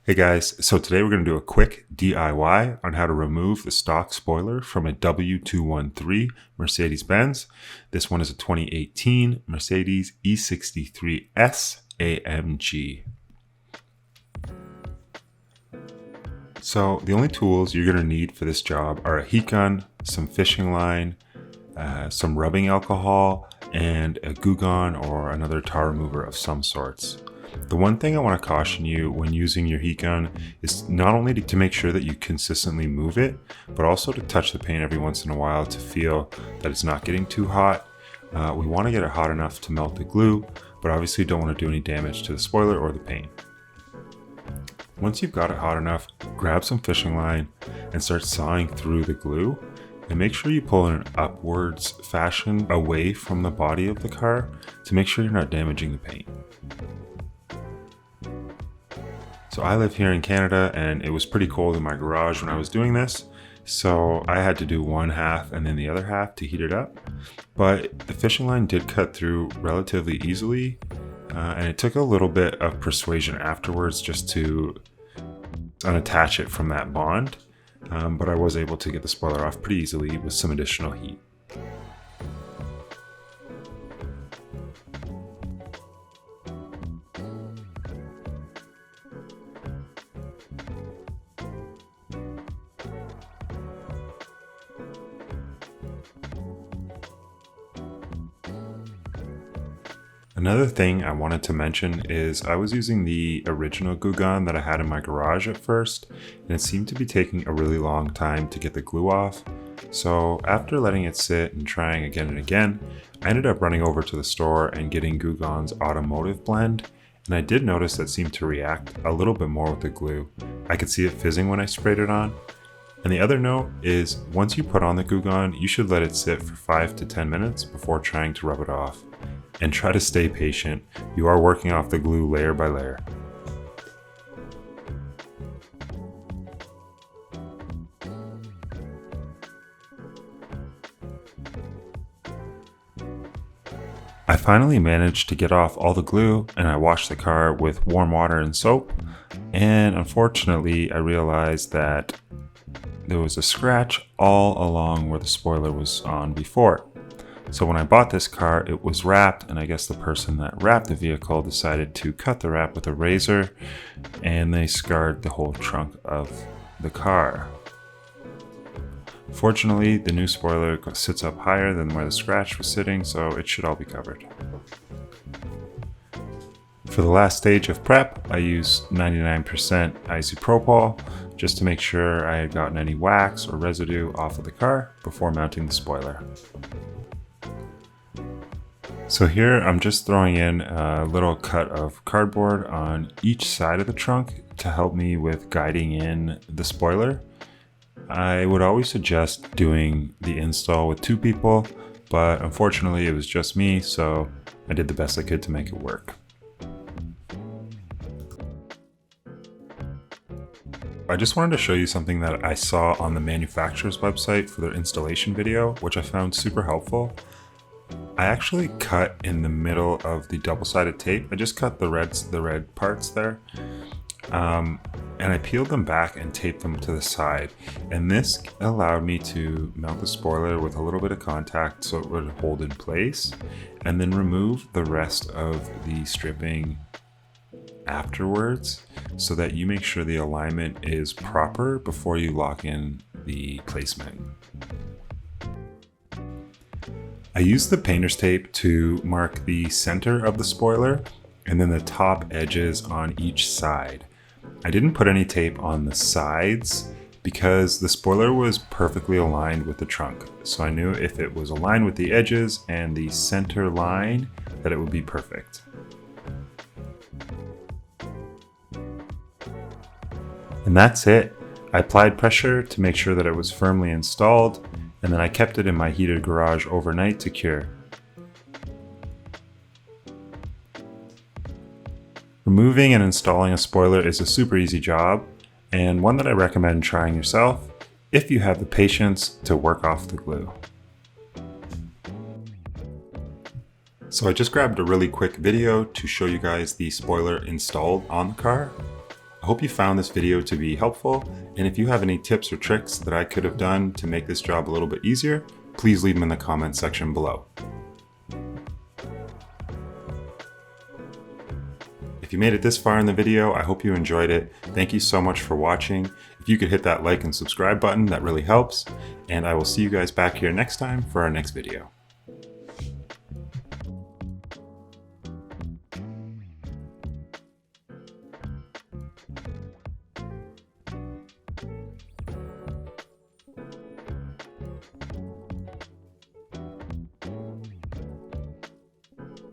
Hey guys, so today we're going to do a quick DIY on how to remove the stock spoiler from a W213 Mercedes Benz. This one is a 2018 Mercedes E63s AMG. So the only tools you're going to need for this job are a heat gun, some fishing line, some rubbing alcohol, and a Goo Gone or another tar remover of some sorts. The one thing I want to caution you when using your heat gun is not only to make sure that you consistently move it, but also to touch the paint every once in a while to feel that it's not getting too hot. We want to get it hot enough to melt the glue, but obviously don't want to do any damage to the spoiler or the paint. Once you've got it hot enough, grab some fishing line and start sawing through the glue. And make sure you pull in an upwards fashion away from the body of the car to make sure you're not damaging the paint. So I live here in Canada and it was pretty cold in my garage when I was doing this. So I had to do one half and then the other half to heat it up. But the fishing line did cut through relatively easily. And it took a little bit of persuasion afterwards just to unattach it from that bond. But I was able to get the spoiler off pretty easily with some additional heat. Another thing I wanted to mention is I was using the original Googon that I had in my garage at first, and it seemed to be taking a really long time to get the glue off. So after letting it sit and trying again and again, I ended up running over to the store and getting Googon's Automotive Blend, and I did notice that seemed to react a little bit more with the glue. I could see it fizzing when I sprayed it on. And the other note is once you put on the Googon, you should let it sit for 5 to 10 minutes before trying to rub it off. And try to stay patient. You are working off the glue layer by layer. I finally managed to get off all the glue and I washed the car with warm water and soap. And unfortunately, I realized that there was a scratch all along where the spoiler was on before. So when I bought this car, it was wrapped, and I guess the person that wrapped the vehicle decided to cut the wrap with a razor, and they scarred the whole trunk of the car. Fortunately, the new spoiler sits up higher than where the scratch was sitting, so it should all be covered. For the last stage of prep, I used 99% Isopropyl just to make sure I had gotten any wax or residue off of the car before mounting the spoiler. So here I'm just throwing in a little cut of cardboard on each side of the trunk to help me with guiding in the spoiler. I would always suggest doing the install with 2 people, but unfortunately it was just me, so I did the best I could to make it work. I just wanted to show you something that I saw on the manufacturer's website for their installation video, which I found super helpful. I actually cut in the middle of the double-sided tape. I just cut the red parts there. And I peeled them back and taped them to the side. And this allowed me to mount the spoiler with a little bit of contact so it would hold in place. And then remove the rest of the stripping afterwards so that you make sure the alignment is proper before you lock in the placement. I used the painter's tape to mark the center of the spoiler and then the top edges on each side. I didn't put any tape on the sides because the spoiler was perfectly aligned with the trunk. So I knew if it was aligned with the edges and the center line that it would be perfect. And that's it. I applied pressure to make sure that it was firmly installed, and then I kept it in my heated garage overnight to cure. Removing and installing a spoiler is a super easy job, and one that I recommend trying yourself if you have the patience to work off the glue. So I just grabbed a really quick video to show you guys the spoiler installed on the car. I hope you found this video to be helpful, and if you have any tips or tricks that I could have done to make this job a little bit easier, please leave them in the comments section below. If you made it this far in the video, I hope you enjoyed it. Thank you so much for watching. If you could hit that like and subscribe button, that really helps. And I will see you guys back here next time for our next video.